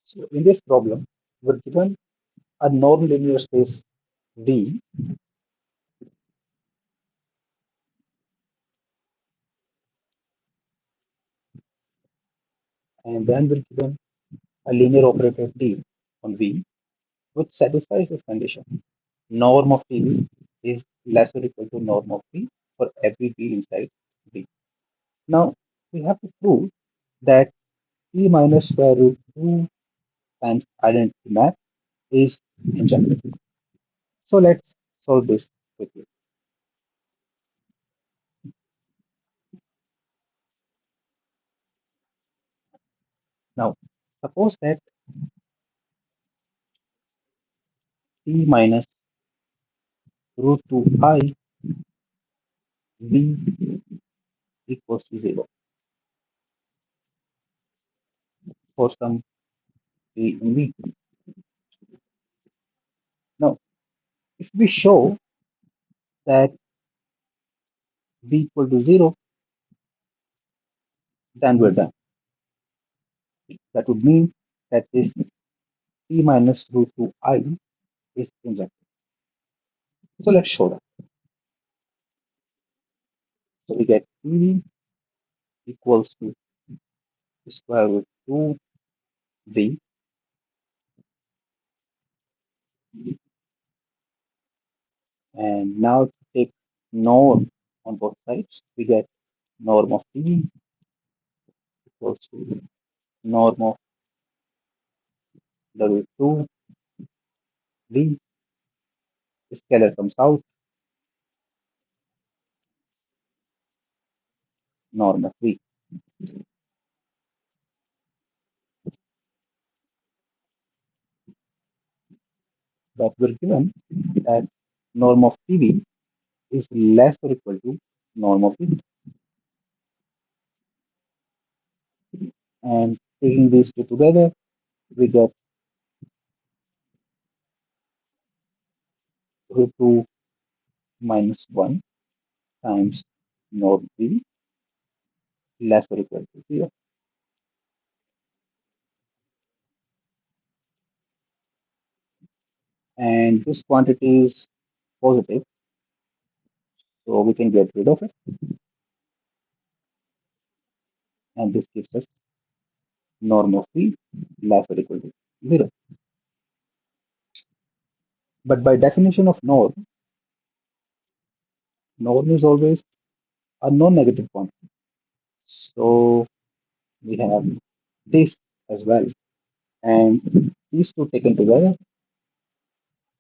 So in this problem, we're given a non-linear space V, and then we're given a linear operator D on V, which satisfies this condition. Norm of TV is less or equal to norm of V for every V inside V. Now, we have to prove that P minus square root 2 times identity map is injective. So let's solve this quickly. Now, suppose that P minus root 2 I V equals to 0 for some P in V. Now, if we show that V equal to 0, then we're done. That would mean that this P minus root 2I is injective. So let's show that. So we get P equals to square root 2V, and now to take norm on both sides, we get norm of P equals to norm of the root 2V. Scalar comes out, norm of V. But we're given that norm of TV is less or equal to norm of V. And taking these two together, we get root 2 minus 1 times norm V less or equal to 0. And this quantity is positive, so we can get rid of it. And this gives us norm of V less or equal to 0. But by definition of norm, norm is always a non-negative quantity. So we have this as well. And these two taken together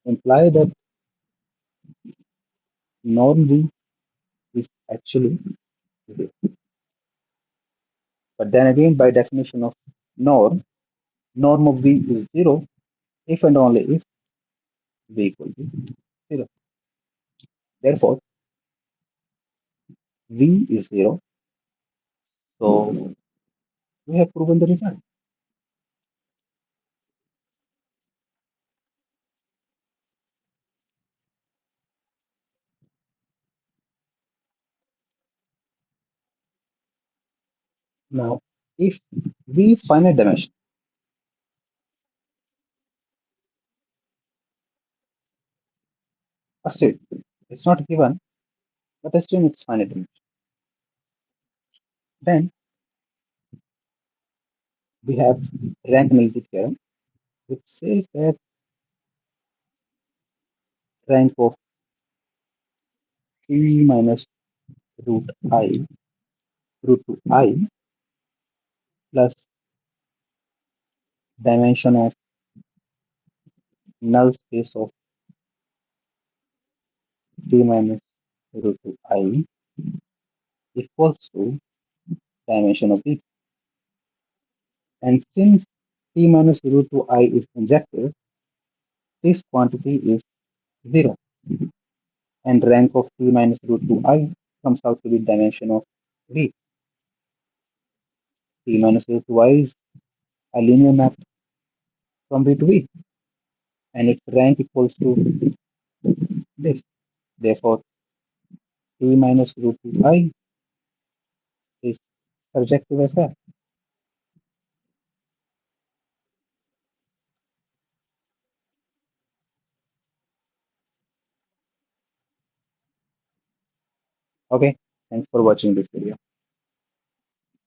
imply that norm V is actually 0. But then again, by definition of norm, norm of V is 0 if and only if V equal to 0. Therefore, V is 0. So we have proven the result. Now, if V is finite dimension, assume it's not given, but assume it's finite dimension, then we have rank nullity theorem, which says that rank of P minus root I root 2I plus dimension of null space of P minus root 2I equals to dimension of V. And since P minus root 2I is injective, this quantity is 0. And rank of P minus root 2I comes out to be dimension of V. P minus root 2I is a linear map from V to V, and its rank equals to this. Therefore, P minus root 2I is surjective as well. Okay, thanks for watching this video.